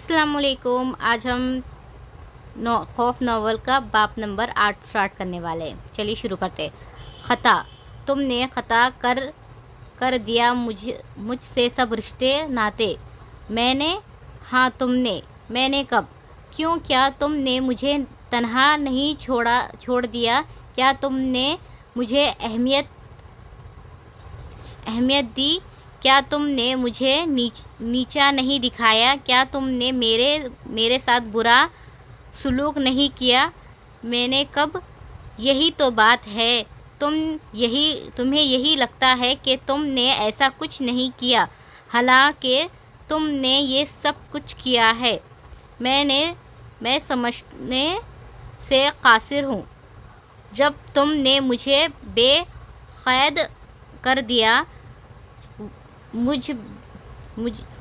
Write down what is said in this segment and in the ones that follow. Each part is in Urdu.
السلام علیکم. آج ہم خوف ناول کا باب نمبر 8 سٹارٹ کرنے والے ہیں. چلیے شروع کرتے. خطا. تم نے خطا کر دیا مجھ سے سب رشتے ناتے. میں نے؟ ہاں تم نے. میں نے کب؟ کیوں؟ کیا تم نے مجھے تنہا نہیں چھوڑ دیا؟ کیا تم نے مجھے اہمیت دی؟ کیا تم نے مجھے نیچا نہیں دکھایا؟ کیا تم نے میرے ساتھ برا سلوک نہیں کیا؟ میں نے کب؟ یہی تو بات ہے. تمہیں یہی لگتا ہے کہ تم نے ایسا کچھ نہیں کیا، حالانکہ تم نے یہ سب کچھ کیا ہے. میں سمجھنے سے قاصر ہوں. جب تم نے مجھے بے قید کر دیا،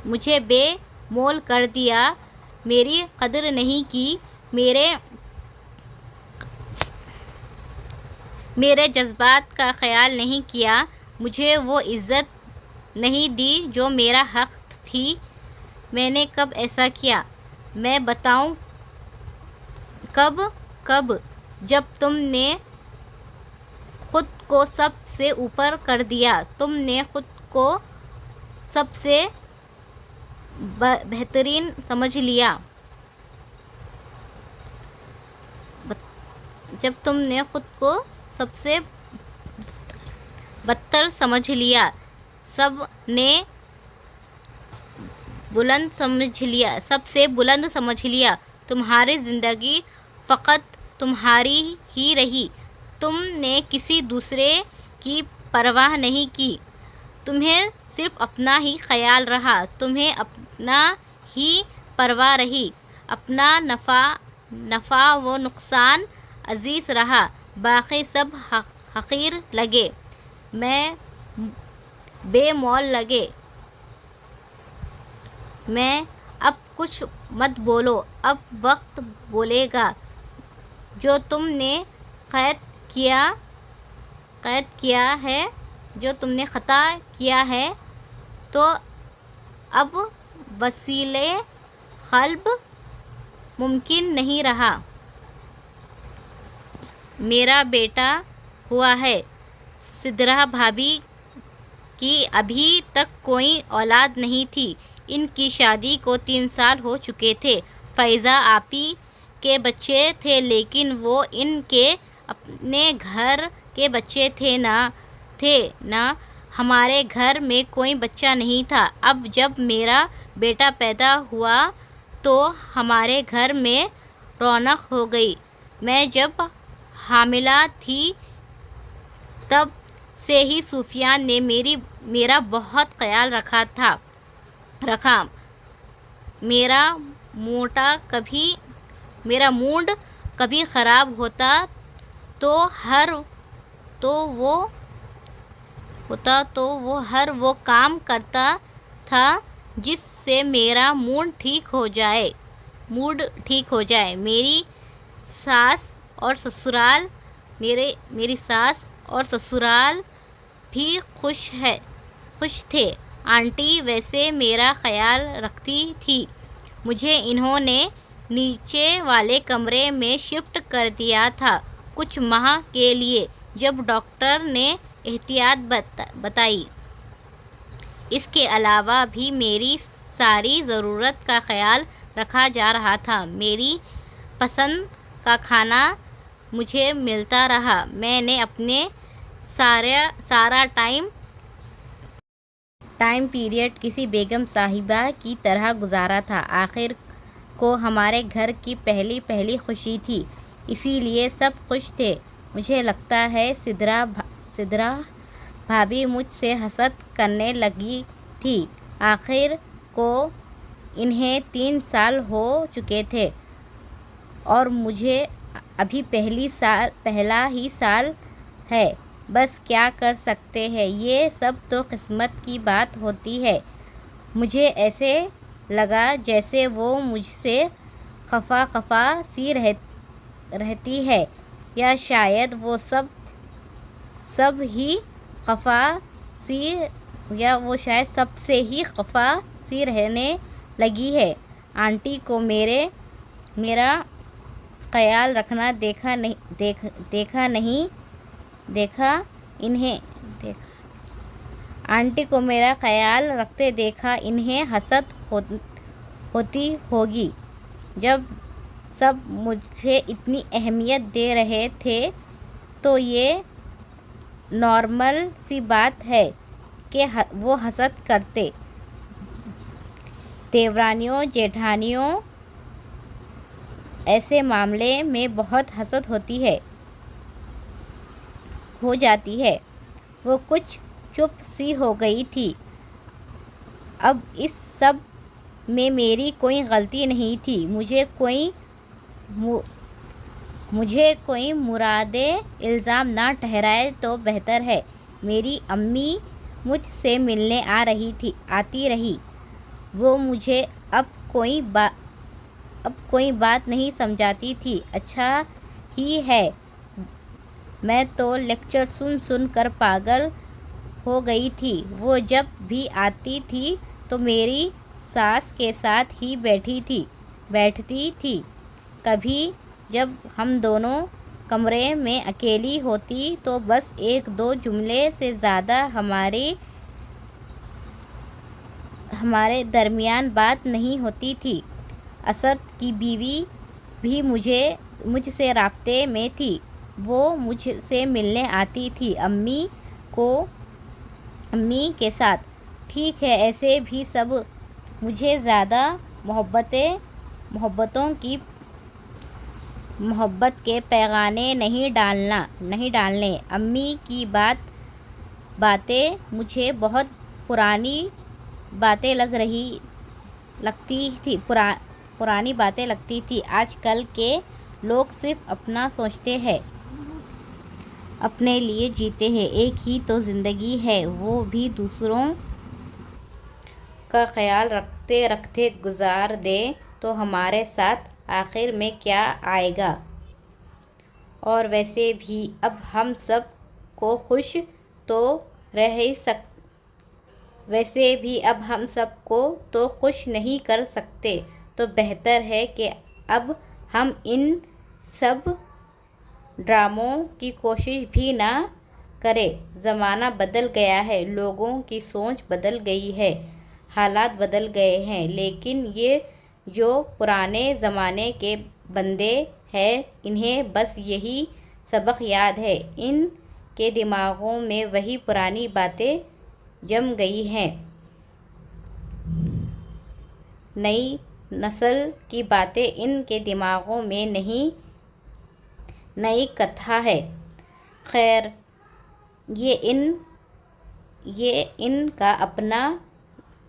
مجھے بے مول کر دیا، میری قدر نہیں کی، میرے جذبات کا خیال نہیں کیا، مجھے وہ عزت نہیں دی جو میرا حق تھی. میں نے کب ایسا کیا؟ میں بتاؤں کب؟ جب تم نے خود کو سب سے اوپر کر دیا. تم نے خود کو سب سے بہترین سمجھ لیا. جب تم نے خود کو سب سے بدتر سمجھ لیا، سب سے بلند سمجھ لیا. تمہاری زندگی فقط تمہاری ہی رہی. تم نے کسی دوسرے کی پرواہ نہیں کی. تمہیں صرف اپنا ہی خیال رہا. تمہیں اپنا ہی پرواہ رہی. اپنا نفع و نقصان عزیز رہا. باقی سب حقیر لگے، بے مول لگے. اب کچھ مت بولو، اب وقت بولے گا. جو تم نے جو تم نے خطا کیا ہے تو اب وصل قلب ممکن نہیں رہا. میرا بیٹا ہوا ہے. سدرا بھابھی کی ابھی تک کوئی اولاد نہیں تھی. ان کی شادی کو 3 سال ہو چکے تھے. فائزہ آپی کے بچے تھے، لیکن وہ ان کے اپنے گھر کے بچے تھے نا. ہمارے گھر میں کوئی بچہ نہیں تھا. اب جب میرا بیٹا پیدا ہوا تو ہمارے گھر میں رونق ہو گئی. میں جب حاملہ تھی تب سے ہی سفیان نے میرا بہت خیال رکھا. میرا موڈ کبھی خراب ہوتا تو وہ ہر وہ کام کرتا تھا جس سے میرا موڈ ٹھیک ہو جائے. میری ساس اور سسرال بھی خوش تھے. آنٹی ویسے میرا خیال رکھتی تھی. مجھے انہوں نے نیچے والے کمرے میں شفٹ کر دیا تھا کچھ ماہ کے لیے. جب ڈاکٹر نے احتیاط بتائی. اس کے علاوہ بھی میری ساری ضرورت کا خیال رکھا جا رہا تھا. میری پسند کا کھانا مجھے ملتا رہا. میں نے اپنے سارا ٹائم پیریڈ کسی بیگم صاحبہ کی طرح گزارا تھا. آخر کو ہمارے گھر کی پہلی خوشی تھی، اسی لیے سب خوش تھے. مجھے لگتا ہے سدرا بھابھی مجھ سے حسد کرنے لگی تھی. آخر کو انہیں 3 سال ہو چکے تھے اور مجھے ابھی پہلا ہی سال ہے. بس کیا کر سکتے ہیں، یہ سب تو قسمت کی بات ہوتی ہے. مجھے ایسے لگا جیسے وہ مجھ سے خفا سی رہتی ہے، یا شاید وہ سب سے ہی خفا سی رہنے لگی ہے. آنٹی کو میرا خیال رکھنا آنٹی کو میرا خیال رکھتے دیکھا انہیں حسرت ہوتی ہوگی۔ جب سب مجھے اتنی اہمیت دے رہے تھے تو یہ نارمل سی بات ہے کہ وہ حسد کرتے۔ دیورانیوں جیٹھانیوں ایسے معاملے میں بہت حسد ہو جاتی ہے۔ وہ کچھ چپ سی ہو گئی تھی۔ اب اس سب میں میری کوئی غلطی نہیں تھی۔ مجھے کوئی مورد الزام نہ ٹھہرائے تو بہتر ہے۔ میری امی مجھ سے ملنے آتی رہی۔ وہ مجھے اب کوئی بات نہیں سمجھاتی تھی۔ اچھا ہی ہے، میں تو لیکچر سن کر پاگل ہو گئی تھی۔ وہ جب بھی آتی تھی تو میری ساس کے ساتھ ہی بیٹھتی تھی۔ کبھی جب ہم دونوں کمرے میں اکیلی ہوتی تو بس ایک دو جملے سے زیادہ ہمارے درمیان بات نہیں ہوتی تھی۔ اسد کی بیوی بھی مجھ سے رابطے میں تھی۔ وہ مجھ سے ملنے آتی تھی امی کے ساتھ۔ ٹھیک ہے، ایسے بھی سب مجھے زیادہ محبت کے پیمانے نہیں ڈالنے۔ امی کی باتیں مجھے بہت پرانی باتیں لگتی تھی۔ آج کل کے لوگ صرف اپنا سوچتے ہیں، اپنے لیے جیتے ہیں۔ ایک ہی تو زندگی ہے، وہ بھی دوسروں کا خیال رکھتے رکھتے گزار دیں تو ہمارے ساتھ آخر میں کیا آئے گا؟ اور ویسے بھی اب ہم سب کو خوش نہیں کر سکتے، تو بہتر ہے کہ اب ہم ان سب ڈراموں کی کوشش بھی نہ کریں۔ زمانہ بدل گیا ہے، لوگوں کی سوچ بدل گئی ہے، حالات بدل گئے ہیں، لیکن یہ جو پرانے زمانے کے بندے ہیں انہیں بس یہی سبق یاد ہے۔ ان کے دماغوں میں وہی پرانی باتیں جم گئی ہیں۔ نئی نسل کی باتیں ان کے دماغوں میں نہیں، نئی کتھا ہے۔ خیر، یہ ان کا اپنا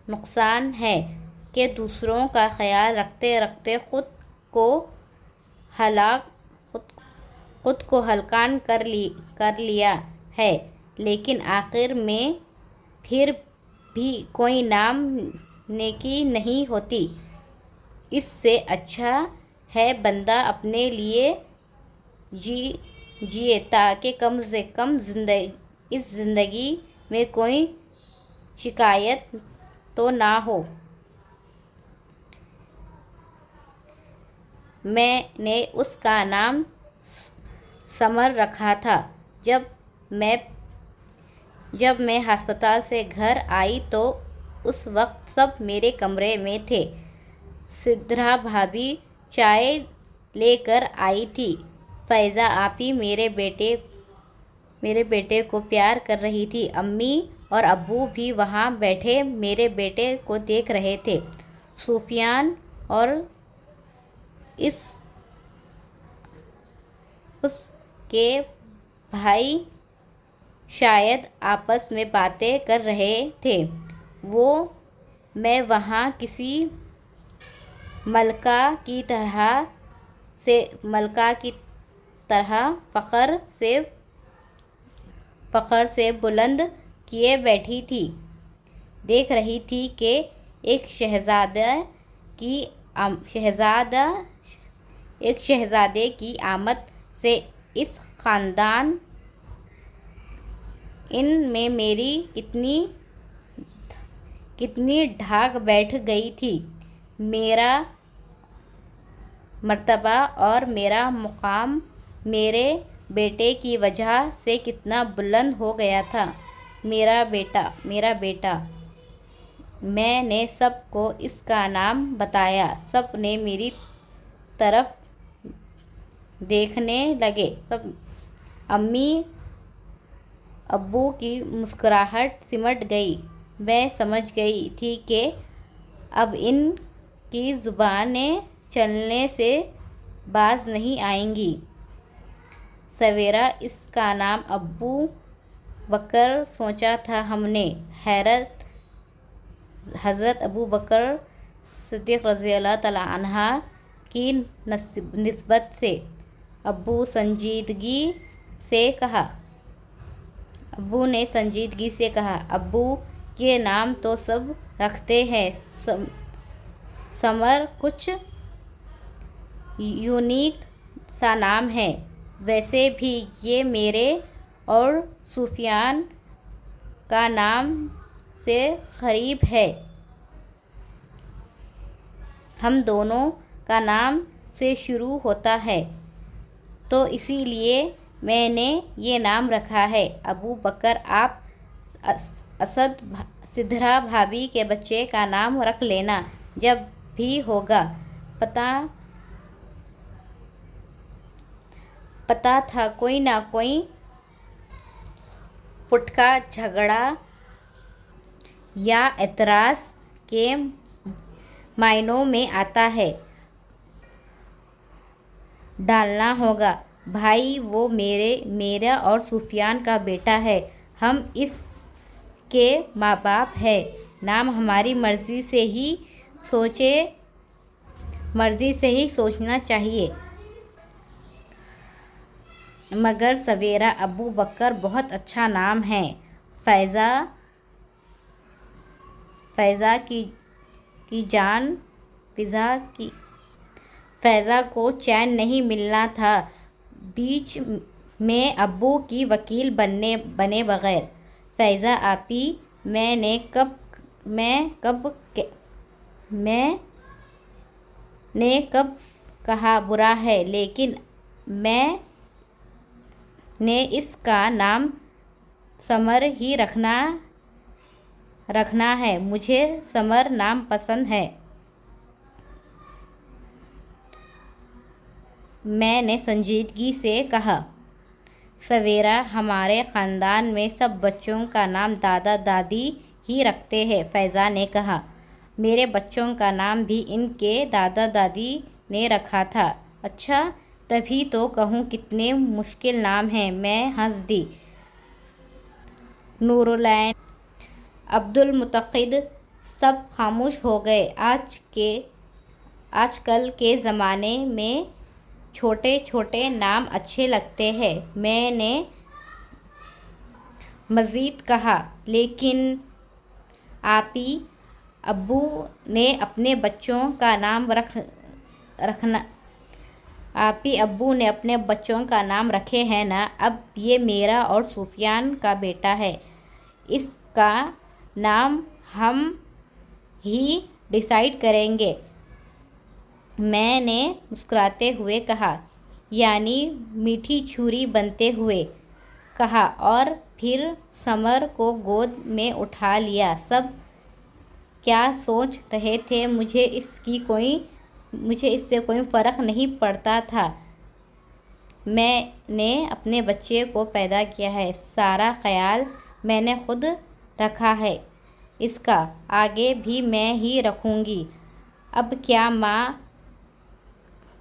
نقصان ہے کہ دوسروں کا خیال رکھتے رکھتے خود کو ہلاک کر لیا ہے، لیکن آخر میں پھر بھی کوئی نام نیکی نہیں ہوتی۔ اس سے اچھا ہے بندہ اپنے لیے جیے تاکہ کم سے کم اس زندگی میں کوئی شکایت تو نہ ہو۔ میں نے اس کا نام سمر رکھا تھا۔ جب میں ہسپتال سے گھر آئی تو اس وقت سب میرے کمرے میں تھے۔ سدھرا بھابھی چائے لے کر آئی تھی۔ فائزہ آپی میرے بیٹے کو پیار کر رہی تھی۔ امی اور ابو بھی وہاں بیٹھے میرے بیٹے کو دیکھ رہے تھے۔ سفیان اور اس کے بھائی شاید آپس میں باتیں کر رہے تھے۔ میں وہاں کسی ملکہ کی طرح فخر سے بلند کیے بیٹھی تھی، دیکھ رہی تھی کہ ایک شہزادے کی آمد سے اس خاندان میں میری کتنی ڈھاک بیٹھ گئی تھی۔ میرا مرتبہ اور میرا مقام میرے بیٹے کی وجہ سے کتنا بلند ہو گیا تھا۔ میرا بیٹا۔ میں نے سب کو اس کا نام بتایا۔ سب نے میری طرف دیکھنے لگے۔ امی ابو کی مسکراہٹ سمٹ گئی۔ میں سمجھ گئی تھی کہ اب ان کی زبانیں چلنے سے باز نہیں آئیں گی۔ سویرا اس کا نام ابو بکر سوچا تھا ہم نے، حضرت ابو بکر صدیق رضی اللہ تعالیٰ عنہ کی نسبت سے۔ ابو نے سنجیدگی سے کہا، ابو یہ نام تو سب رکھتے ہیں، سمر کچھ یونیک سا نام ہے۔ ویسے بھی یہ میرے اور سفیان کا نام سے قریب ہے۔ ہم دونوں کا نام سے شروع ہوتا ہے، تو اسی لیے میں نے یہ نام رکھا ہے۔ ابو بکر، آپ سدھرا بھابھی کے بچے کا نام رکھ لینا جب بھی ہوگا۔ پتہ تھا کوئی نہ کوئی پٹکا جھگڑا یا اعتراض کے معنوں میں آتا ہے، ڈالنا ہوگا۔ بھائی وہ میرا اور سفیان کا بیٹا ہے، ہم اس کے ماں باپ ہیں، نام ہماری مرضی سے ہی سوچنا چاہیے۔ مگر سویرا، ابو بکر بہت اچھا نام ہے۔ فیضا کو چین نہیں ملنا تھا بیچ میں ابو کی وکیل بنے بغیر۔ فیضا آپی، میں نے کب کہا برا ہے، لیکن میں نے اس کا نام سمر ہی رکھنا ہے، مجھے سمر نام پسند ہے۔ میں نے سنجیدگی سے کہا۔ سویرا، ہمارے خاندان میں سب بچوں کا نام دادا دادی ہی رکھتے ہیں، فیضا نے کہا۔ میرے بچوں کا نام بھی ان کے دادا دادی نے رکھا تھا۔ اچھا، تبھی تو کہوں کتنے مشکل نام ہیں، میں ہنس دی۔ نورالعین، عبدالمتقد، سب خاموش ہو گئے۔ آج کل کے زمانے میں چھوٹے چھوٹے نام اچھے لگتے ہیں، میں نے مزید کہا۔ لیکن آپی ابو نے اپنے بچوں کا نام رکھے ہیں نا، اب یہ میرا اور سفیان کا بیٹا ہے، اس کا نام ہم ہی ڈیسائیڈ کریں گے۔ میں نے مسکراتے ہوئے کہا، یعنی میٹھی چھری بنتے ہوئے کہا، اور پھر سمر کو گود میں اٹھا لیا۔ سب کیا سوچ رہے تھے مجھے اس سے کوئی فرق نہیں پڑتا تھا، میں نے اپنے بچے کو پیدا کیا ہے، سارا خیال میں نے خود رکھا ہے، اس کا آگے بھی میں ہی رکھوں گی۔ اب کیا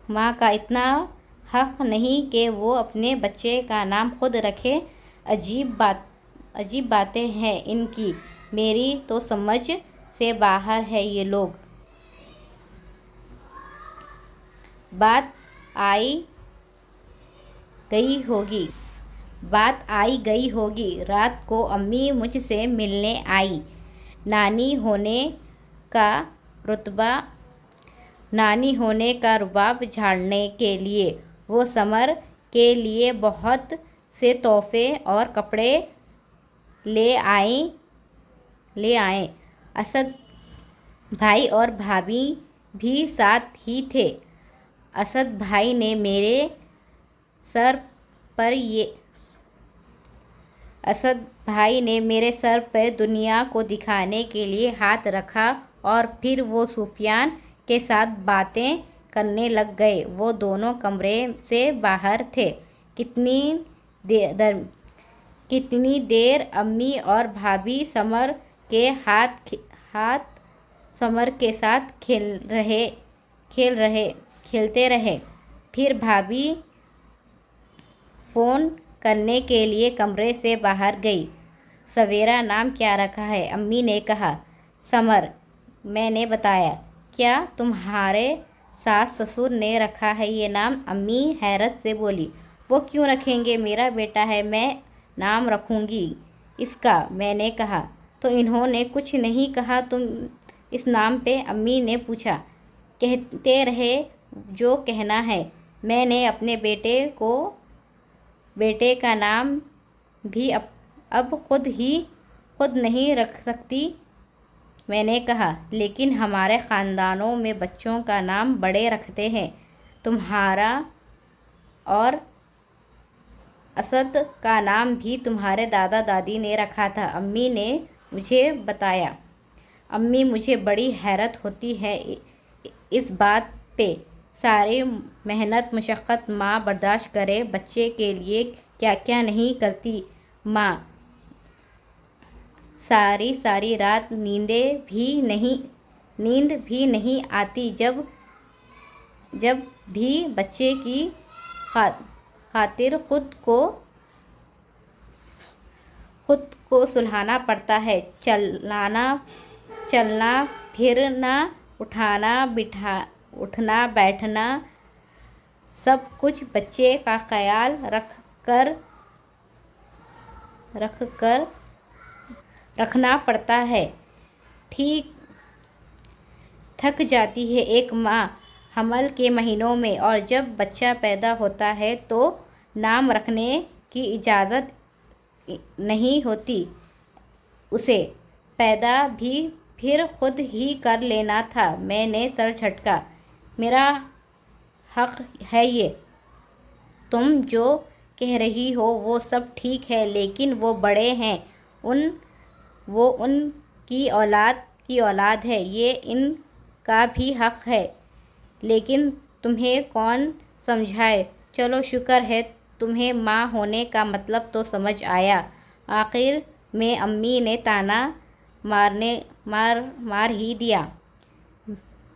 ماں کا اتنا حق نہیں کہ وہ اپنے بچے کا نام خود رکھے؟ عجیب باتیں ہیں ان کی، میری تو سمجھ سے باہر ہے یہ لوگ۔ بات آئی گئی ہوگی۔ رات کو امی مجھ سے ملنے آئی، نانی ہونے کا رباب جھاڑنے کے لیے۔ وہ سمر کے لیے بہت سے تحفے اور کپڑے لے آئیں۔ اسد بھائی اور بھابھی بھی ساتھ ہی تھے۔ اسد بھائی نے میرے سر پر دنیا کو دکھانے کے لیے ہاتھ رکھا اور پھر وہ سفیان کے ساتھ باتیں کرنے لگ گئے۔ وہ دونوں کمرے سے باہر تھے۔ کتنی دیر امی اور بھابھی سمر کے ساتھ کھیلتے رہے۔ پھر بھابھی فون کرنے کے لیے کمرے سے باہر گئی۔ سویرا نام کیا رکھا ہے؟ امی نے کہا۔ سمر، میں نے بتایا۔ کیا تمہارے ساس سسر نے رکھا ہے یہ نام؟ امی حیرت سے بولی۔ وہ کیوں رکھیں گے؟ میرا بیٹا ہے، میں نام رکھوں گی اس کا، میں نے کہا۔ تو انہوں نے کچھ نہیں کہا تم اس نام پہ؟ امی نے پوچھا۔ کہتے رہے جو کہنا ہے۔ میں نے اپنے بیٹے کا نام بھی اب خود نہیں رکھ سکتی، میں نے کہا۔ لیکن ہمارے خاندانوں میں بچوں کا نام بڑے رکھتے ہیں۔ تمہارا اور اسد کا نام بھی تمہارے دادا دادی نے رکھا تھا، امی نے مجھے بتایا۔ امی، مجھے بڑی حیرت ہوتی ہے اس بات پہ۔ ساری محنت مشقت ماں برداشت کرے، بچے کے لیے کیا کیا نہیں کرتی ماں۔ ساری رات نیند بھی نہیں آتی جب بھی بچے کی خاطر خود کو سلانا پڑتا ہے۔ چلنا پھرنا، اٹھنا بیٹھنا، سب کچھ بچے کا خیال رکھنا پڑتا ہے۔ تھک جاتی ہے ایک ماں حمل کے مہینوں میں، اور جب بچہ پیدا ہوتا ہے تو نام رکھنے کی اجازت نہیں ہوتی اسے۔ پیدا بھی پھر خود ہی کر لینا تھا۔ میں نے سر جھٹکا۔ میرا حق ہے یہ۔ تم جو کہہ رہی ہو وہ سب ٹھیک ہے، لیکن وہ بڑے ہیں، وہ ان کی اولاد ہے، یہ ان کا بھی حق ہے۔ لیکن تمہیں کون سمجھائے؟ چلو شکر ہے تمہیں ماں ہونے کا مطلب تو سمجھ آیا۔ آخر میں امی نے طعنہ مار ہی دیا۔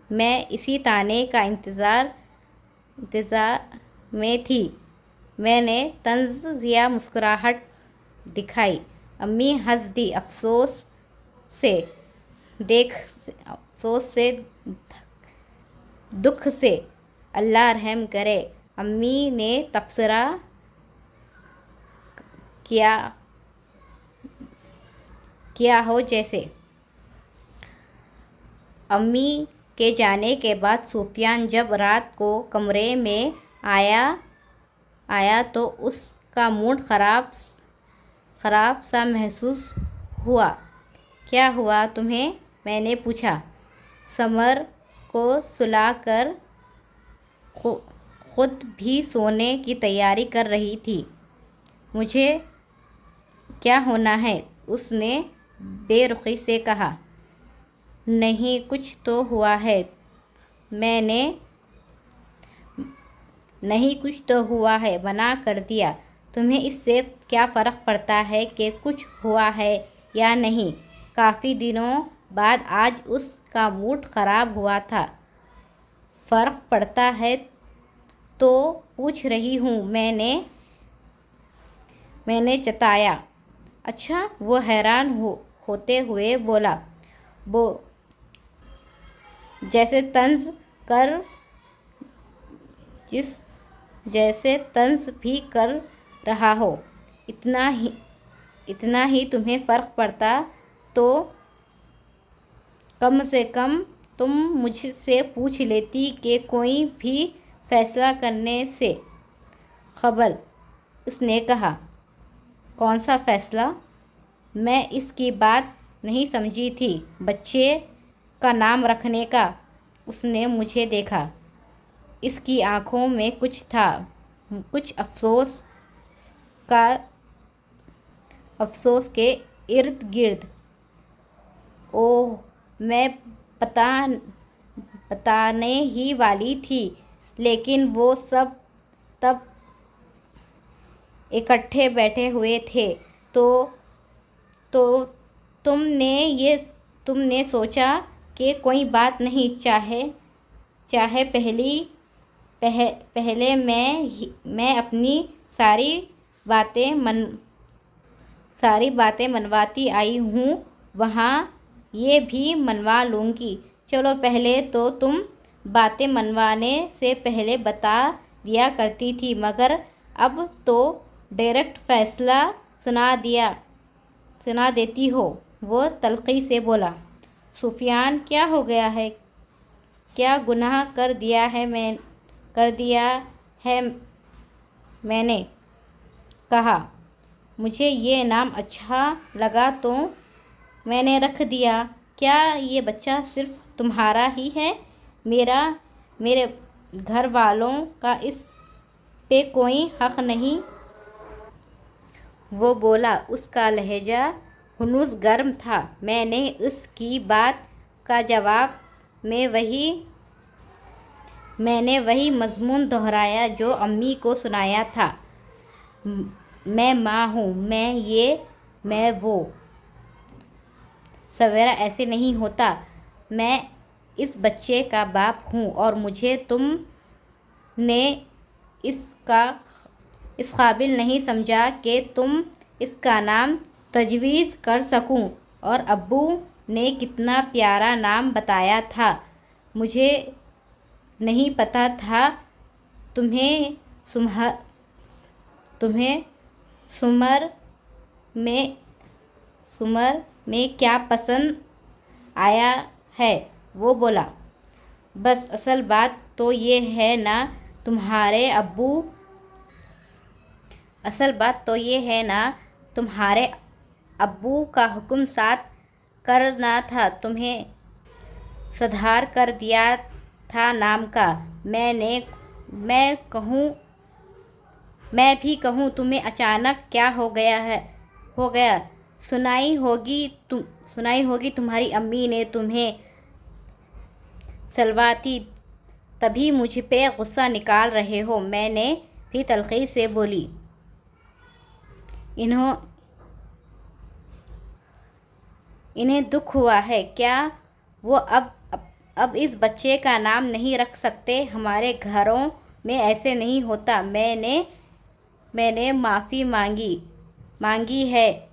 میں اسی طعنے کا انتظار میں تھی۔ میں نے طنز یا مسکراہٹ دکھائی۔ امی ہنس دی۔ افسوس سے دکھ سے، اللہ رحم کرے۔ امی نے تبصرہ کیا ہو جیسے۔ امی کے جانے کے بعد سفیان جب رات کو کمرے میں آیا تو اس کا موڈ خراب سا محسوس ہوا۔ کیا ہوا تمہیں؟ میں نے پوچھا۔ سمر کو سلا کر خود بھی سونے کی تیاری کر رہی تھی۔ مجھے کیا ہونا ہے؟ اس نے بے رخی سے کہا۔ نہیں کچھ تو ہوا ہے، منع کر دیا۔ تمہیں اس سے کیا فرق پڑتا ہے کہ کچھ ہوا ہے یا نہیں؟ کافی دنوں بعد آج اس کا موڈ خراب ہوا تھا۔ فرق پڑتا ہے تو پوچھ رہی ہوں، میں نے جتایا۔ اچھا، وہ حیران ہوتے ہوئے بولا۔ جیسے طنز بھی کر رہا ہو۔ اتنا ہی تمہیں فرق پڑتا تو کم سے کم تم مجھ سے پوچھ لیتی کہ کوئی بھی فیصلہ کرنے سے قبل۔ اس نے کہا۔ کون سا فیصلہ؟ میں اس کی بات نہیں سمجھی تھی۔ بچے کا نام رکھنے کا۔ اس نے مجھے دیکھا۔ اس کی آنکھوں میں کچھ تھا، کچھ افسوس کے ارد گرد۔ اوہ، میں بتانے ہی والی تھی، لیکن وہ سب تب اکٹھے بیٹھے ہوئے تھے۔ تو تم نے سوچا کہ کوئی بات نہیں، چاہے پہلے میں اپنی ساری باتیں منواتی آئی ہوں، وہاں یہ بھی منوا لوں گی۔ چلو، پہلے تو تم باتیں منوانے سے پہلے بتا دیا کرتی تھی، مگر اب تو ڈائریکٹ فیصلہ سنا دیتی ہو۔ وہ تلخی سے بولا۔ سفیان، کیا ہو گیا ہے؟ کیا گناہ کر دیا ہے میں نے؟ کہا، مجھے یہ نام اچھا لگا تو میں نے رکھ دیا۔ کیا یہ بچہ صرف تمہارا ہی ہے؟ میرے گھر والوں کا اس پہ کوئی حق نہیں؟ وہ بولا۔ اس کا لہجہ ہنوز گرم تھا۔ میں نے اس کی بات کا جواب میں نے وہی مضمون دہرایا جو امی کو سنایا تھا۔ میں ماں ہوں، میں وہ۔ سویرا، ایسے نہیں ہوتا۔ میں اس بچے کا باپ ہوں اور مجھے تم نے اس قابل نہیں سمجھا کہ تم اس کا نام تجویز کر سکوں۔ اور ابو نے کتنا پیارا نام بتایا تھا، مجھے نہیں پتا تھا تمہیں سمر میں کیا پسند آیا ہے۔ وہ بولا، بس اصل بات تو یہ ہے نا تمہارے ابو کا حکم ساتھ کرنا تھا، تمہیں صدر کر دیا تھا نام کا۔ میں بھی کہوں تمہیں اچانک کیا ہو گیا؟ سنائی ہوگی تمہاری امی نے تمہیں سلواتی، تبھی مجھ پہ غصہ نکال رہے ہو۔ میں نے بھی تلخی سے بولی۔ انہیں دکھ ہوا ہے کیا؟ وہ اب اس بچے کا نام نہیں رکھ سکتے؟ ہمارے گھروں میں ایسے نہیں ہوتا۔ میں نے معافی مانگی ہے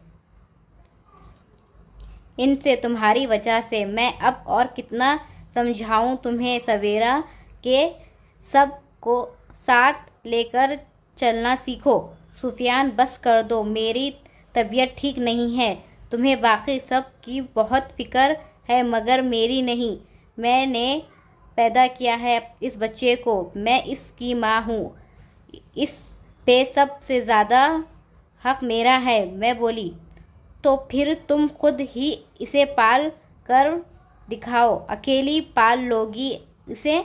ان سے تمہاری وجہ سے۔ میں اب اور کتنا سمجھاؤں تمہیں سویرا کہ سب کو ساتھ لے کر چلنا سیکھو۔ سفیان، بس کر دو، میری طبیعت ٹھیک نہیں ہے۔ تمہیں باقی سب کی بہت فکر ہے مگر میری نہیں۔ میں نے پیدا کیا ہے اس بچے کو، میں اس کی ماں ہوں، اس پہ سب سے زیادہ حق میرا ہے۔ میں بولی، تو پھر تم خود ہی اسے پال کر دکھاؤ۔ اکیلی پال لوگی اسے؟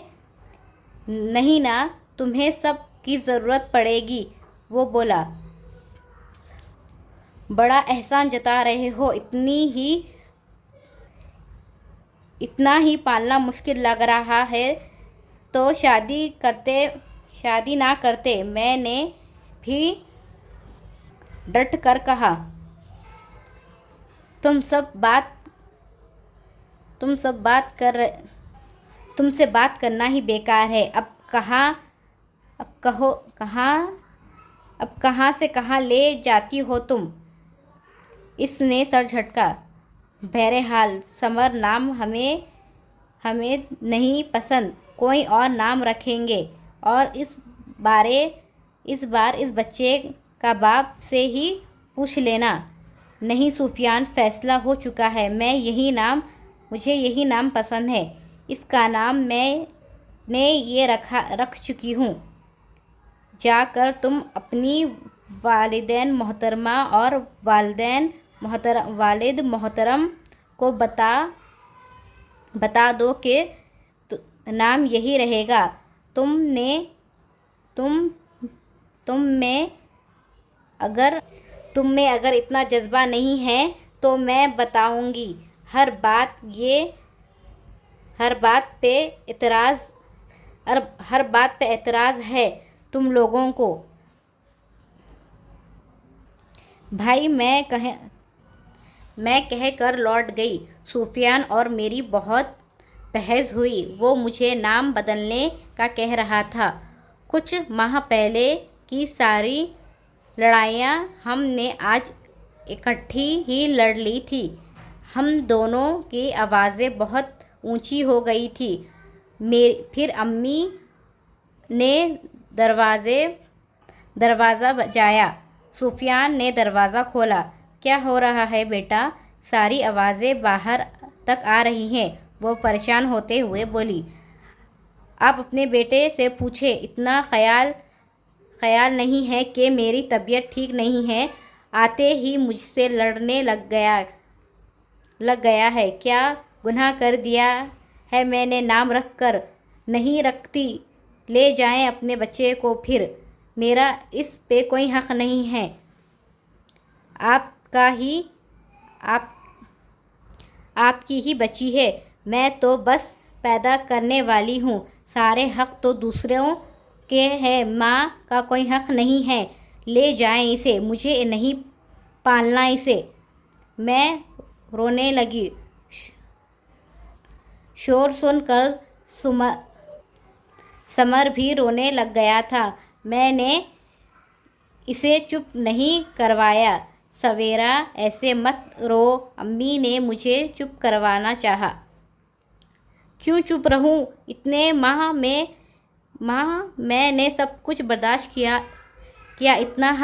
نہیں نا، تمہیں سب کی ضرورت پڑے گی۔ وہ بولا، بڑا احسان جتا رہے ہو، اتنا ہی پالنا مشکل لگ رہا ہے تو شادی نہ کرتے؟ میں نے بھی ڈٹ کر کہا، تم سے بات کرنا ہی بیکار ہے۔ اب کہاں سے کہاں لے جاتی ہو تم؟ اس نے سر جھٹکا۔ بہرحال سمر نام ہمیں نہیں پسند، کوئی اور نام رکھیں گے، اور اس بار اس بچے کا باپ سے ہی پوچھ لینا۔ نہیں سفیان، فیصلہ ہو چکا ہے، مجھے یہی نام پسند ہے، اس کا نام میں نے یہ رکھ چکی ہوں۔ جا کر تم اپنی والدین محترمہ اور والد محترم کو بتا دو کہ نام یہی رہے گا۔ تم میں اگر اتنا جذبہ نہیں ہے تو میں بتاؤں گی۔ ہر بات پہ اعتراض ہے تم لوگوں کو۔ بھائی میں کہہ کر لوٹ گئی۔ سفیان اور میری بہت بحث ہوئی۔ وہ مجھے نام بدلنے کا کہہ رہا تھا۔ کچھ ماہ پہلے کی ساری لڑائیاں ہم نے آج اکٹھی ہی لڑ لی تھیں۔ ہم دونوں کی آوازیں بہت اونچی ہو گئی تھیں۔ پھر امی نے دروازہ بجایا۔ سفیان نے دروازہ کھولا۔ کیا ہو رہا ہے بیٹا؟ ساری آوازیں باہر تک آ رہی ہیں۔ وہ پریشان ہوتے ہوئے بولی۔ آپ اپنے بیٹے سے پوچھیں، اتنا خیال نہیں ہے کہ میری طبیعت ٹھیک نہیں ہے؟ آتے ہی مجھ سے لڑنے لگ گیا ہے۔ کیا گناہ کر دیا ہے میں نے؟ نام رکھ کر نہیں رکھتی۔ لے جائیں اپنے بچے کو پھر۔ میرا اس پہ کوئی حق نہیں ہے۔ آپ کی ہی بچی ہے۔ میں تو بس پیدا کرنے والی ہوں۔ سارے حق تو دوسروں کے ہیں۔ ماں کا کوئی حق نہیں ہے۔ لے جائیں اسے۔ مجھے نہیں پالنا اسے۔ میں رونے لگی۔ شور سن کر سمر بھی رونے لگ گیا تھا۔ میں نے اسے چپ نہیں کروایا۔ سویرا ایسے مت رو۔ امی نے مجھے چپ کروانا چاہا۔ کیوں چپ رہوں؟ اتنے ماہ میں نے سب کچھ برداشت کیا۔ کیا اتنا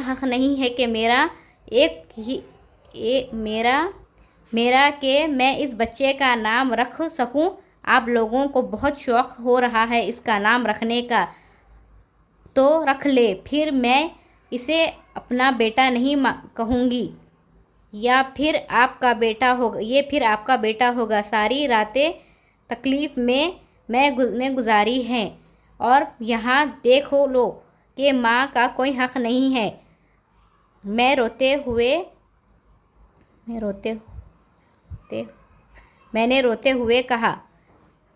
حق نہیں ہے کہ میرا کہ میں اس بچے کا نام رکھ سکوں؟ آپ لوگوں کو بہت شوق ہو رہا ہے اس کا نام رکھنے کا، تو رکھ لیں۔ پھر میں اسے اپنا بیٹا نہیں کہوں گی۔ یہ پھر آپ کا بیٹا ہوگا۔ ساری راتیں تکلیف میں نے گزاری ہیں، اور یہاں دیکھ لو کہ ماں کا کوئی حق نہیں ہے۔ میں نے روتے ہوئے کہا۔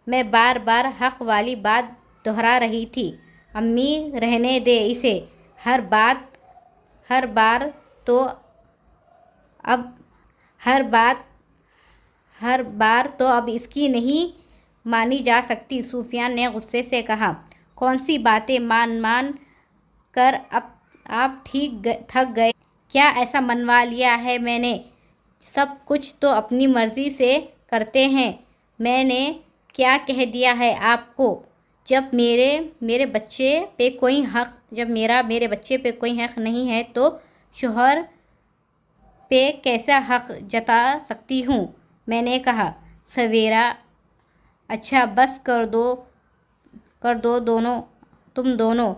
میں بار بار حق والی بات دہرا رہی تھی۔ امی رہنے دیں اسے۔ ہر بار تو اب اس کی نہیں مانی جا سکتی۔ سفیان نے غصے سے کہا۔ کون سی باتیں مان کر آپ تھک گئے؟ کیا ایسا منوا لیا ہے میں نے؟ سب کچھ تو اپنی مرضی سے کرتے ہیں۔ میں نے کیا کہہ دیا ہے آپ کو؟ جب میرے بچے پہ کوئی حق نہیں ہے تو شوہر پہ کیسا حق جتا سکتی ہوں؟ میں نے کہا۔ سویرا اچھا بس کر دو تم دونوں۔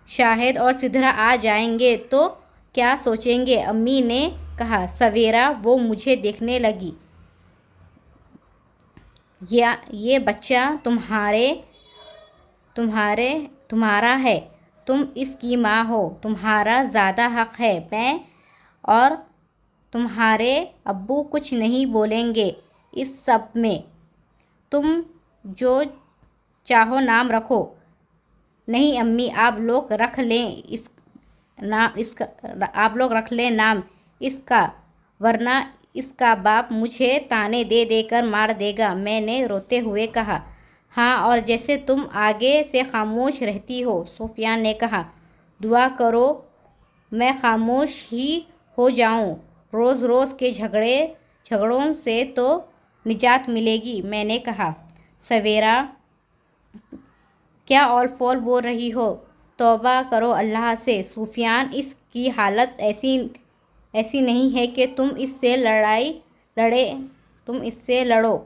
شاہد اور سدھرا آ جائیں گے تو کیا سوچیں گے؟ امی نے کہا۔ سویرا وہ مجھے دیکھنے لگی۔ یہ بچہ تمہارا ہے۔ تم اس کی ماں ہو۔ تمہارا زیادہ حق ہے۔ میں اور تمہارے ابو کچھ نہیں بولیں گے اس سب میں۔ تم جو چاہو نام رکھو۔ نہیں امی، آپ لوگ رکھ لیں نام اس کا، ورنہ اس کا باپ مجھے طعنے دے دے کر مار دے گا۔ میں نے روتے ہوئے کہا۔ ہاں، اور جیسے تم آگے سے خاموش رہتی ہو۔ سفیان نے کہا۔ دعا کرو میں خاموش ہی ہو جاؤں۔ روز کے جھگڑوں سے تو نجات ملے گی۔ میں نے کہا۔ سویرا کیا اول فول بول رہی ہو؟ توبہ کرو اللہ سے۔ سفیان اس کی حالت ایسی نہیں ہے کہ تم اس سے لڑو۔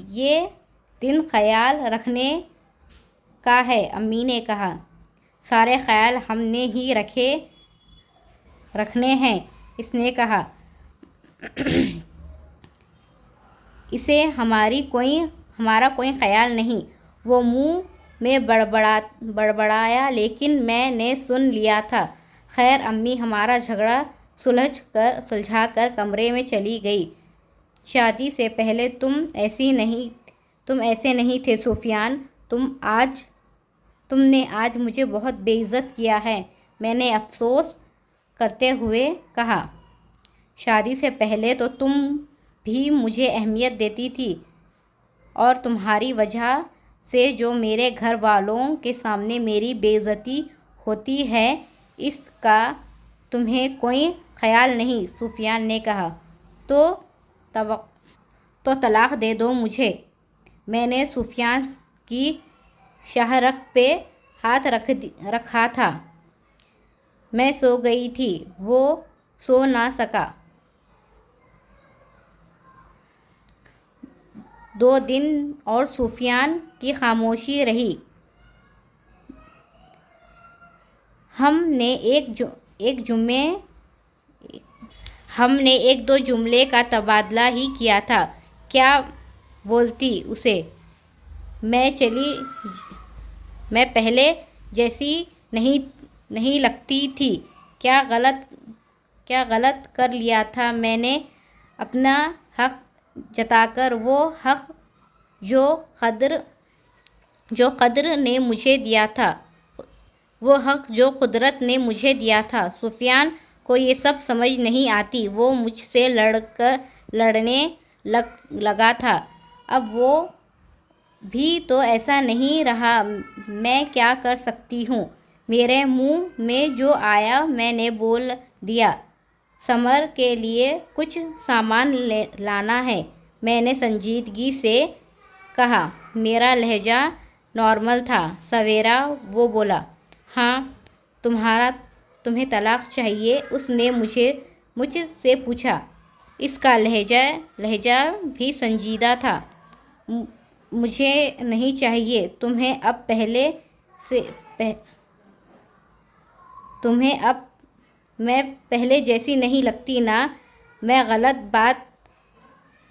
یہ دن خیال رکھنے کا ہے۔ امی نے کہا۔ سارے خیال ہم نے ہی رکھنے ہیں، اس نے کہا۔ اسے ہمارا کوئی خیال نہیں۔ وہ منہ میں بڑبڑایا لیکن میں نے سن لیا تھا۔ خیر امی ہمارا جھگڑا سلجھا کر کمرے میں چلی گئی۔ شادی سے پہلے تم ایسے نہیں تھے سفیان، تم نے آج مجھے بہت بے عزت کیا ہے، میں نے افسوس کرتے ہوئے کہا۔ شادی سے پہلے تو تم بھی مجھے اہمیت دیتی تھی، اور تمہاری وجہ سے جو میرے گھر والوں کے سامنے میری بے عزتی ہوتی ہے اس کا تمہیں کوئی خیال نہیں، سفیان نے کہا۔ تو طلاق دے دو مجھے۔ میں نے سفیان کی شہرک پہ ہاتھ رکھا تھا۔ میں سو گئی تھی، وہ سو نہ سکا۔ 2 دن اور سفیان کی خاموشی رہی۔ ہم نے ایک دو جملے کا تبادلہ ہی کیا تھا۔ کیا بولتی اسے؟ میں پہلے جیسی نہیں لگتی تھی۔ کیا غلط کر لیا تھا میں نے؟ اپنا حق جتا کر، وہ حق جو قدرت نے مجھے دیا تھا۔ سفیان کو یہ سب سمجھ نہیں آتی۔ وہ مجھ سے لڑنے لگا تھا۔ اب وہ بھی تو ایسا نہیں رہا، میں کیا کر سکتی ہوں؟ میرے منہ میں جو آیا میں نے بول دیا۔ سمر کے لیے کچھ سامان لانا ہے، میں نے سنجیدگی سے کہا۔ میرا لہجہ نارمل تھا۔ سویرا، وہ بولا۔ ہاں، تمہیں طلاق چاہیے؟ اس نے مجھ سے پوچھا۔ اس کا لہجہ بھی سنجیدہ تھا۔ مجھے نہیں چاہیے۔ میں پہلے جیسی نہیں لگتی نا؟ میں غلط بات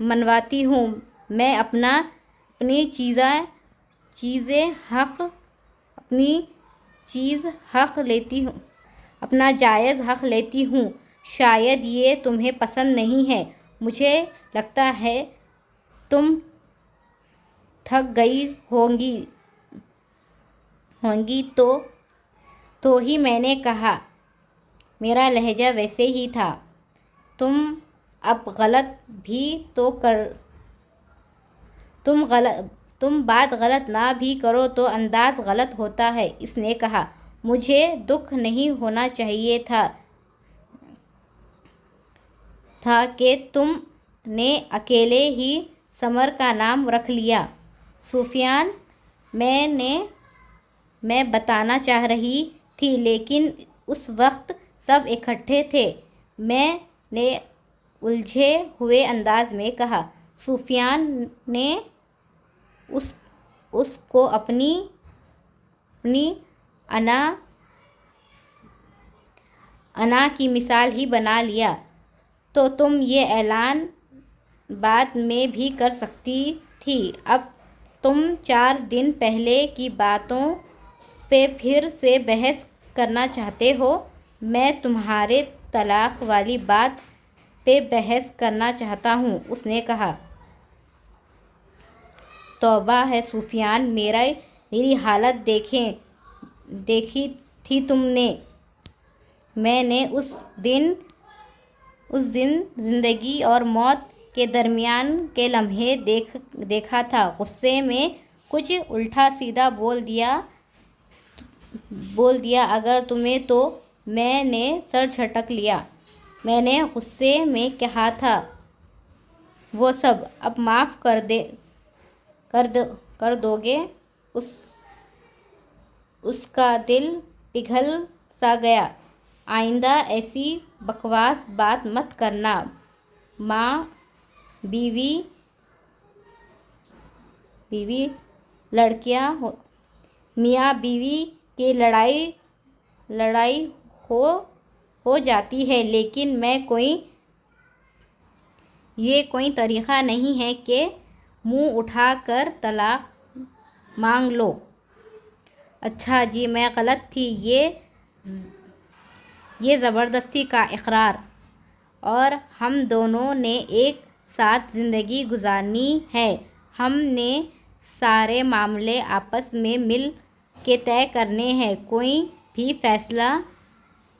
منواتی ہوں۔ میں اپنی چیز حق لیتی ہوں، اپنا جائز حق لیتی ہوں۔ شاید یہ تمہیں پسند نہیں ہے۔ مجھے لگتا ہے تم تھک گئی ہونگی تو ہی میں نے کہا۔ میرا لہجہ ویسے ہی تھا۔ تم بات غلط نہ بھی کرو تو انداز غلط ہوتا ہے، اس نے کہا۔ مجھے دکھ نہیں ہونا چاہیے تھا کہ تم نے اکیلے ہی سمر کا نام رکھ لیا۔ سفیان، میں بتانا چاہ رہی تھی لیکن اس وقت سب اکٹھے تھے، میں نے الجھے ہوئے انداز میں کہا۔ سفیان نے اس کو اپنی انا کی مثال ہی بنا لیا۔ تو تم یہ اعلان بعد میں بھی کر سکتی تھی۔ اب تم 4 دن پہلے کی باتوں پہ پھر سے بحث کرنا چاہتے ہو؟ میں تمہارے طلاق والی بات پہ بحث کرنا چاہتا ہوں، اس نے کہا۔ توبہ ہے سفیان، میری حالت دیکھی تھی تم نے؟ میں نے اس دن زندگی اور موت کے درمیان کے لمحے دیکھا تھا۔ غصے میں کچھ الٹا سیدھا بول دیا اگر تمہیں تو میں نے سر جھٹک لیا۔ میں نے غصے میں کہا تھا وہ سب اب معاف کر دو گے؟ اس کا دل پگھل سا گیا۔ آئندہ ایسی بکواس بات مت کرنا۔ میاں بیوی کی لڑائی ہو جاتی ہے لیکن میں کوئی یہ کوئی طریقہ نہیں ہے کہ منہ اٹھا کر طلاق مانگ لو۔ اچھا جی، میں غلط تھی۔ یہ زبردستی کا اقرار، اور ہم دونوں نے ایک ساتھ زندگی گزارنی ہے۔ ہم نے سارے معاملے آپس میں مل کے طے کرنے ہیں، کوئی بھی فیصلہ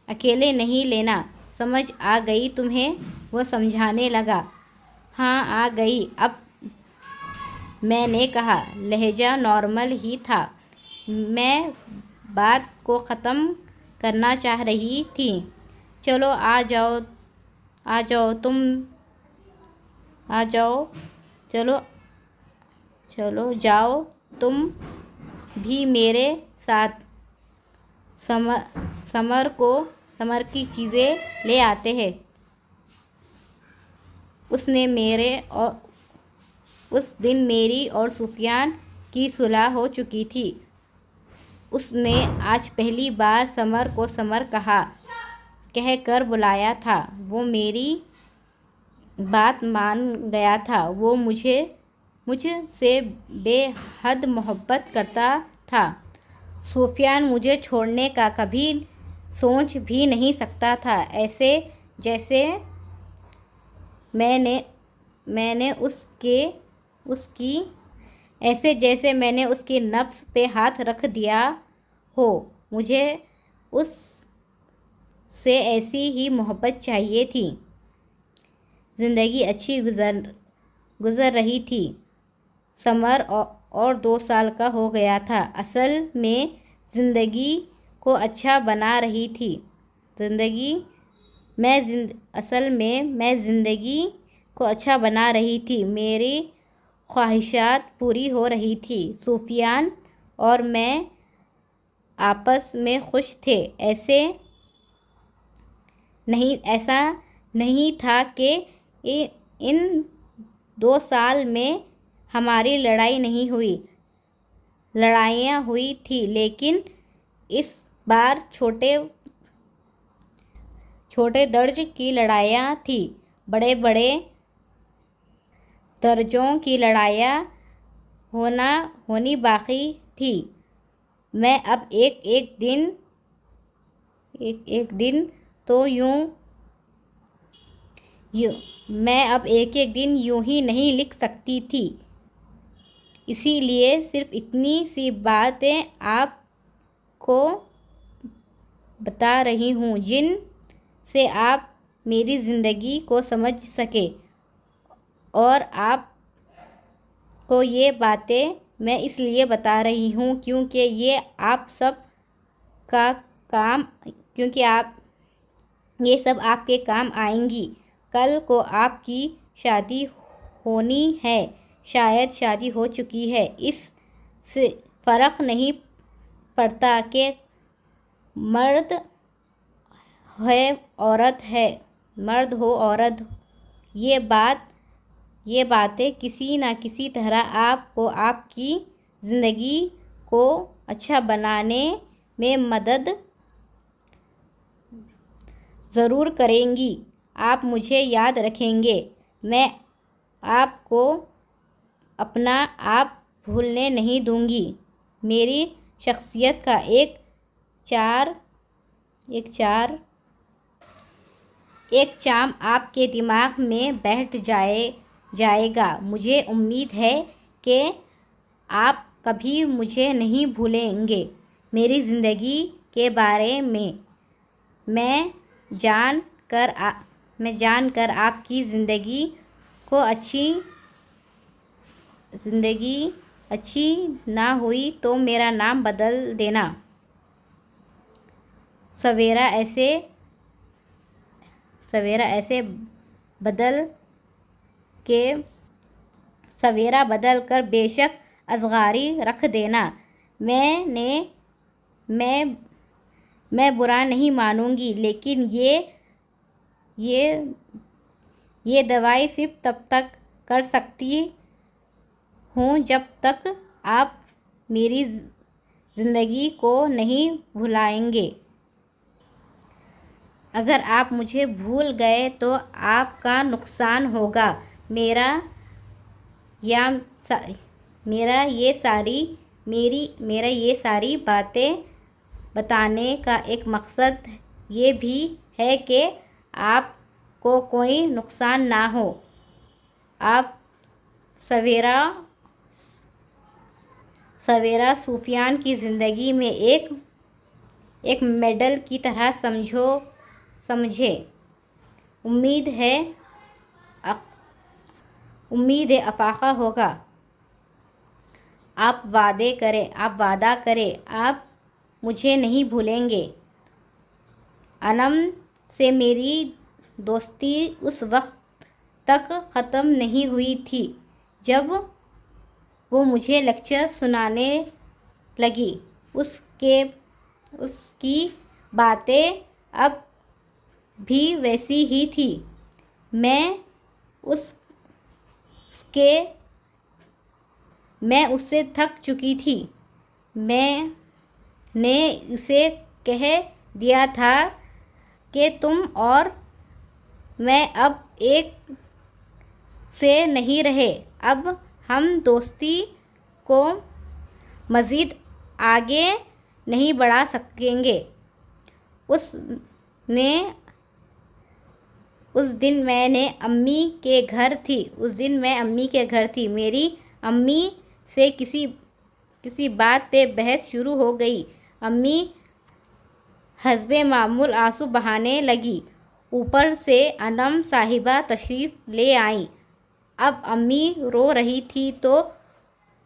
اکیلے نہیں لینا۔ سمجھ آ گئی تمہیں؟ وہ سمجھانے لگا۔ ہاں آ گئی اب، میں نے کہا۔ لہجہ نارمل ہی تھا۔ میں بات کو ختم کرنا چاہ رہی تھی۔ چلو جاؤ تم بھی میرے ساتھ سمر کی چیزیں لے آتے ہیں۔ اس دن میری اور سفیان کی صلح ہو چکی تھی۔ اس نے آج پہلی بار سمر کو سمر کہہ کر بلایا تھا۔ وہ میری بات مان گیا تھا۔ وہ مجھ سے بے حد محبت کرتا تھا۔ سفیان مجھے چھوڑنے کا کبھی سوچ بھی نہیں سکتا تھا۔ ایسے جیسے میں نے اس کی نبض پہ ہاتھ رکھ دیا ہو۔ مجھے اس سے ایسی ہی محبت چاہیے تھی۔ زندگی اچھی گزر رہی تھی۔ سمر اور 2 سال کا ہو گیا تھا۔ اصل میں زندگی کو اچھا بنا رہی تھی۔ میں زندگی کو اچھا بنا رہی تھی۔ میری خواہشات پوری ہو رہی تھی۔ سفیان اور میں آپس میں خوش تھے۔ ایسا نہیں تھا کہ ان 2 سال میں ہماری لڑائی نہیں ہوئی۔ لڑائیاں ہوئی تھیں، لیکن اس بار چھوٹے درجے کی لڑائیاں تھیں۔ بڑے درجوں کی لڑائیاں ہونی باقی تھیں۔ میں اب ایک دن یوں ہی نہیں لکھ سکتی تھی۔ اسی لیے صرف اتنی سی باتیں آپ کو بتا رہی ہوں جن سے آپ میری زندگی کو سمجھ سکیں۔ اور آپ کو یہ باتیں میں اس لیے بتا رہی ہوں کیونکہ یہ سب آپ کے کام آئیں گی۔ کل کو آپ کی شادی ہونی ہے، شاید شادی ہو چکی ہے، اس سے فرق نہیں پڑتا کہ مرد ہو عورت۔ یہ باتیں کسی نہ کسی طرح آپ کو آپ کی زندگی کو اچھا بنانے میں مدد ضرور کریں گی۔ آپ مجھے یاد رکھیں گے۔ میں آپ کو اپنا آپ بھولنے نہیں دوں گی۔ میری شخصیت کا ایک چارم آپ کے دماغ میں بیٹھ جائے گا۔ مجھے امید ہے کہ آپ کبھی مجھے نہیں بھولیں گے۔ میری زندگی کے بارے میں جان کر آپ کی زندگی اچھی نہ ہوئی تو میرا نام بدل دینا۔ سویرا ایسے بدل کر بے شک اصغری رکھ دینا۔ میں برا نہیں مانوں گی، لیکن یہ دعوی صرف تب تک کر سکتی ہوں جب تک آپ میری زندگی کو نہیں بھولیں گے۔ اگر آپ مجھے بھول گئے تو آپ کا نقصان ہوگا۔ میرا یہ ساری باتیں بتانے کا ایک مقصد یہ بھی ہے کہ آپ کو کوئی نقصان نہ ہو۔ آپ سویرا سفیان کی زندگی میں ایک میڈل کی طرح سمجھیں۔ امید ہے افاقہ ہوگا۔ آپ وعدہ کریں آپ مجھے نہیں بھولیں گے۔ انم سے میری دوستی اس وقت تک ختم نہیں ہوئی تھی جب وہ مجھے لیکچر سنانے لگی۔ اس کی باتیں اب بھی ویسی ہی تھیں۔ میں اس سے تھک چکی تھی۔ میں نے اسے کہہ دیا تھا کہ تم اور میں اب ایک سے نہیں رہے، اب ہم دوستی کو مزید آگے نہیں بڑھا سکیں گے۔ اس دن میں امی کے گھر تھی۔ میری امی سے کسی بات پہ بحث شروع ہو گئی۔ امی حسب معمول آنسو بہانے لگیں۔ اوپر سے انم صاحبہ تشریف لے آئیں۔ اب امی رو رہی تھیں تو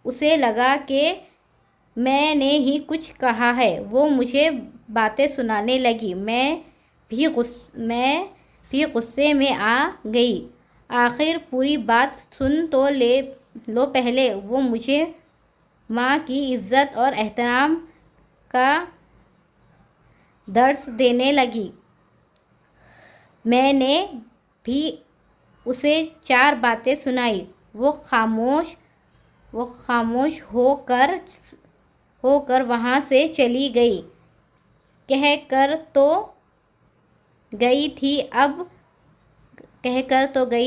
اسے لگا کہ میں نے ہی کچھ کہا ہے۔ وہ مجھے باتیں سنانے لگیں۔ میں بھی غصے میں آ گئی۔ آخر پوری بات سن تو لو پہلے۔ وہ مجھے ماں کی عزت اور احترام کا درس دینے لگی۔ میں نے بھی اسے 4 باتیں سنائیں۔ وہ خاموش ہو کر وہاں سے چلی گئی۔ کہہ کر تو گئی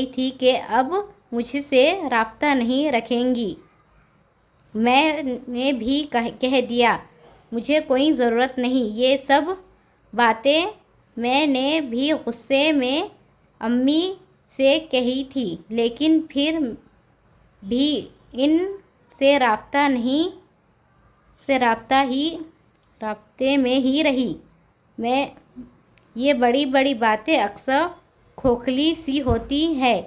تھی کہ اب مجھ سے رابطہ نہیں رکھیں گی۔ میں نے بھی کہہ دیا مجھے کوئی ضرورت نہیں۔ یہ سب باتیں میں نے بھی غصے میں امی سے کہی تھی، لیکن پھر بھی ان سے رابطے میں ہی رہی۔ یہ بڑی بڑی باتیں اکثر کھوکھلی سی ہوتی ہیں۔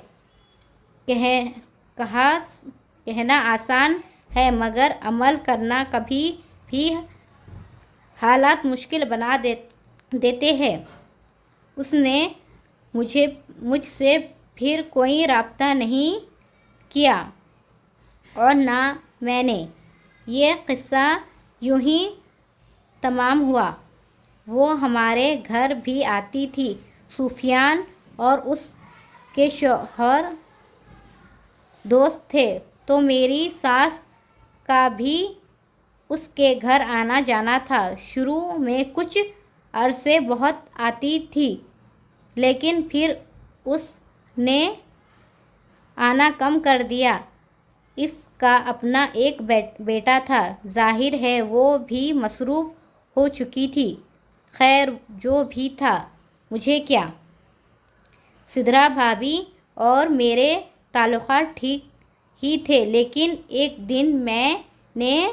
کہنا آسان ہے مگر عمل کرنا کبھی بھی حالات مشکل بنا دیتے ہیں۔ اس نے مجھ سے پھر کوئی رابطہ نہیں کیا اور نہ میں نے۔ یہ قصہ یوں ہی تمام ہوا۔ وہ ہمارے گھر بھی آتی تھی۔ سفیان اور اس کے شوہر دوست تھے تو میری ساس کا بھی اس کے گھر آنا جانا تھا۔ شروع میں کچھ عرصے بہت آتی تھی، لیکن پھر اس نے آنا کم کر دیا۔ اس کا اپنا ایک بیٹا تھا، ظاہر ہے وہ بھی مصروف ہو چکی تھی۔ خیر جو بھی تھا، مجھے کیا۔ سدرا بھابھی اور میرے تعلقات ٹھیک ہی تھے، لیکن ایک دن میں نے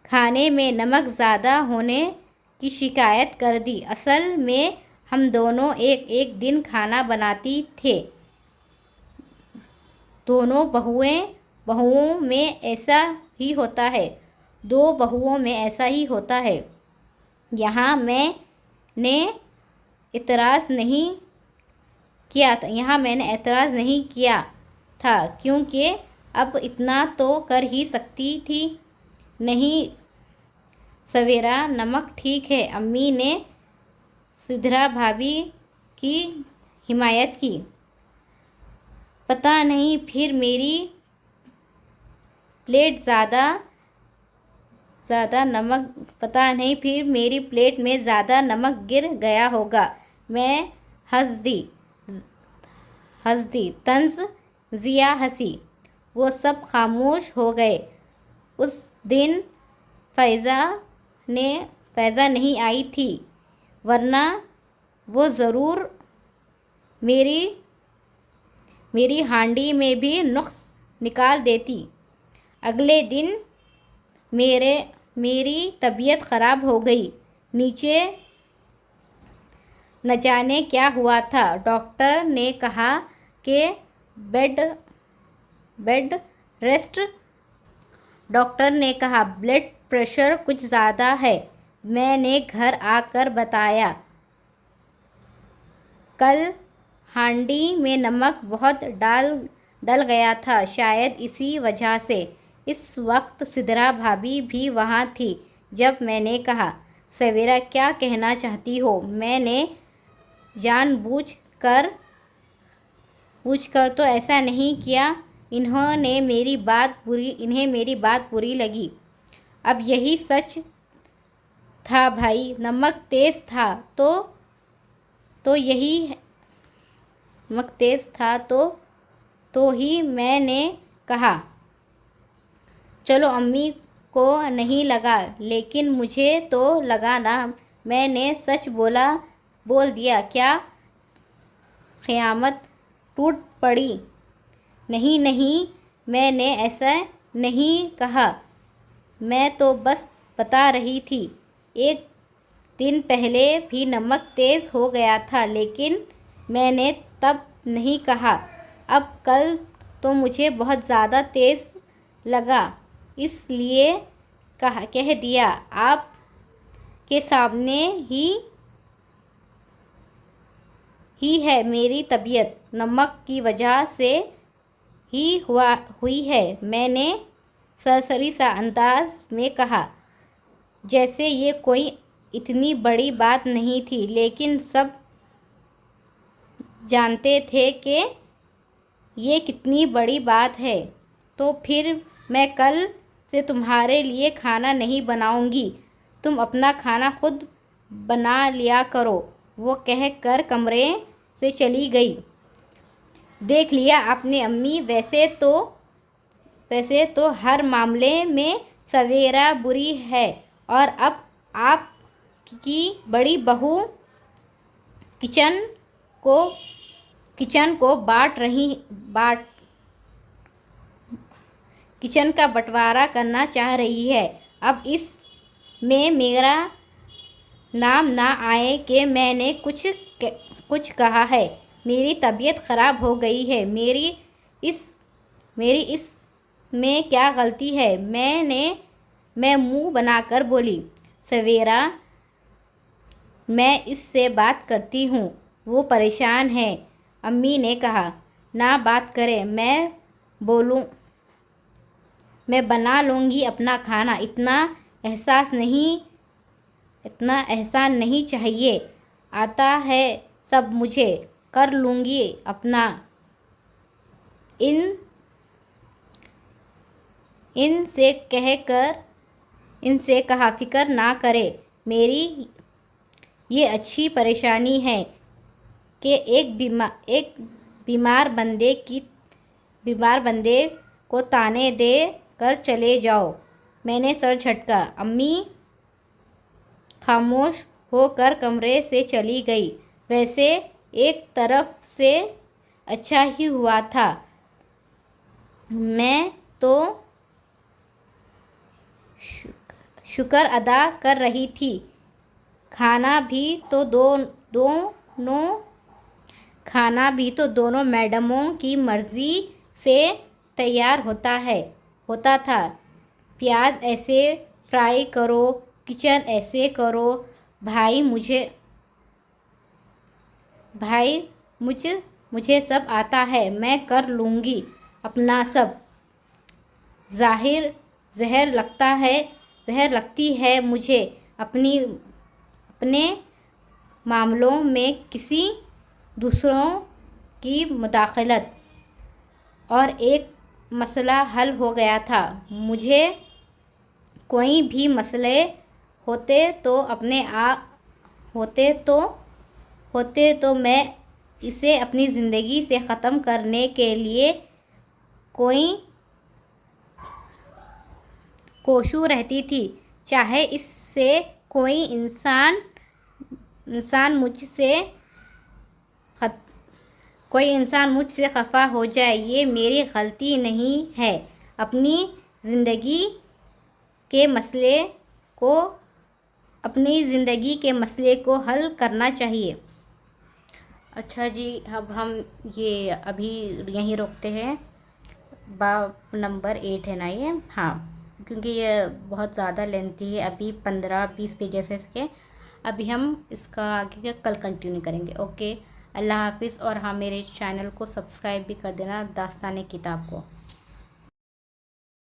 کھانے میں نمک زیادہ ہونے کی شکایت کر دی۔ اصل میں ہم دونوں ایک دن کھانا بناتی تھیں۔ دونوں بہوؤں میں ایسا ہی ہوتا ہے۔ 2 بہوؤں میں ایسا ہی ہوتا ہے۔ یہاں میں نے اعتراض نہیں کیا تھا کیونکہ اب اتنا تو کر ہی سکتی تھی۔ نہیں سویرا، نمک ٹھیک ہے۔ امی نے سدرا بھابھی کی حمایت کی۔ پتہ نہیں پھر میری پلیٹ زیادہ نمک، پتہ نہیں پھر میری پلیٹ میں زیادہ نمک گر گیا ہوگا۔ میں ہنس دی۔ طنز ضیا ہنسی۔ وہ سب خاموش ہو گئے۔ اس دن فائزہ نہیں آئی تھی، ورنہ وہ ضرور میری ہانڈی میں بھی نقص نکال دیتی۔ اگلے دن میری طبیعت خراب ہو گئی۔ نیچے نہ جانے کیا ہوا تھا۔ ڈاکٹر نے کہا کہ بیڈ ریسٹ۔ ڈاکٹر نے کہا بلڈ پریشر کچھ زیادہ ہے۔ میں نے گھر آ کر بتایا، کل ہانڈی میں نمک بہت ڈل گیا تھا، شاید اسی وجہ سے۔ اس وقت سدرا بھابھی بھی وہاں تھی۔ جب میں نے کہا، سویرا کیا کہنا چاہتی ہو؟ میں نے جان بوجھ کر تو ایسا نہیں کیا۔ انہیں میری بات بری لگی۔ اب یہی سچ تھا بھائی، نمک تیز تھا تو ہی میں نے کہا چلو امی کو نہیں لگا، لیکن مجھے تو لگا نا۔ میں نے سچ بول دیا کیا؟ قیامت ٹوٹ پڑی؟ نہیں، میں نے ایسا نہیں کہا، میں تو بس بتا رہی تھی۔ ایک دن پہلے بھی نمک تیز ہو گیا تھا، لیکن میں نے تب نہیں کہا۔ اب کل تو مجھے بہت زیادہ تیز لگا، اس لیے کہہ دیا۔ آپ کے سامنے ہی ہے، میری طبیعت نمک کی وجہ سے ہی ہوئی ہے، میں نے سرسری سا انداز میں کہا، جیسے یہ کوئی اتنی بڑی بات نہیں تھی، لیکن سب جانتے تھے کہ یہ کتنی بڑی بات ہے۔ تو پھر میں کل سے تمہارے لیے کھانا نہیں بناؤں گی، تم اپنا کھانا خود بنا لیا کرو۔ وہ کہہ کر کمرے سے چلی گئی۔ دیکھ لیا آپ نے امی، ویسے تو ہر معاملے میں سویرا بری ہے، اور اب آپ کی بڑی بہو کچن کا بٹوارا کرنا چاہ رہی ہے۔ اب اس میں میرا نام نہ آئے کہ میں نے کچھ کہا ہے۔ میری طبیعت خراب ہو گئی ہے، میری اس میں کیا غلطی ہے؟ میں منہ بنا کر بولی۔ سویرا، میں اس سے بات کرتی ہوں، وہ پریشان ہے۔ امی نے کہا، نہ بات کرے، میں بنا لوں گی اپنا کھانا، اتنا احسان نہیں چاہیے، آتا ہے سب مجھے، کر لوں گی اپنا۔ ان سے کہا فکر نہ کرے، میری یہ اچھی پریشانی ہے کہ ایک بیمار بندے کو تانے دے کر چلے جاؤ۔ میں نے سر جھٹکا۔ امی خاموش ہو کر کمرے سے چلی گئی۔ ویسے ایک طرف سے اچھا ہی ہوا تھا، میں تو شکر ادا کر رہی تھی، کھانا بھی تو دونوں میڈموں کی مرضی سے تیار ہوتا تھا۔ پیاز ایسے فرائی کرو، چکن ایسے کرو، مجھے سب آتا ہے، میں کر لوں گی اپنا سب۔ زہر لگتی ہے مجھے اپنے معاملوں میں کسی دوسروں کی مداخلت۔ اور ایک مسئلہ حل ہو گیا تھا، مجھے کوئی بھی مسئلے ہوتے تو میں اسے اپنی زندگی سے ختم کرنے کے لیے کوشاں رہتی تھی، چاہے اس سے کوئی انسان مجھ سے خفا ہو جائے، یہ میری غلطی نہیں ہے۔ اپنی زندگی کے مسئلے کو حل کرنا چاہیے۔ اچھا جی، اب ہم ابھی یہیں روکتے ہیں۔ باب نمبر 8 ہے نا یہ؟ ہاں، کیونکہ یہ بہت زیادہ لینتھی ہے، ابھی 15-20 پیجز ہے اس کے۔ ابھی ہم اس کا آگے کل کنٹینیو کریں گے۔ اوکے، اللہ حافظ، اور ہاں میرے چینل کو سبسکرائب بھی کر دینا، داستان کتاب کو۔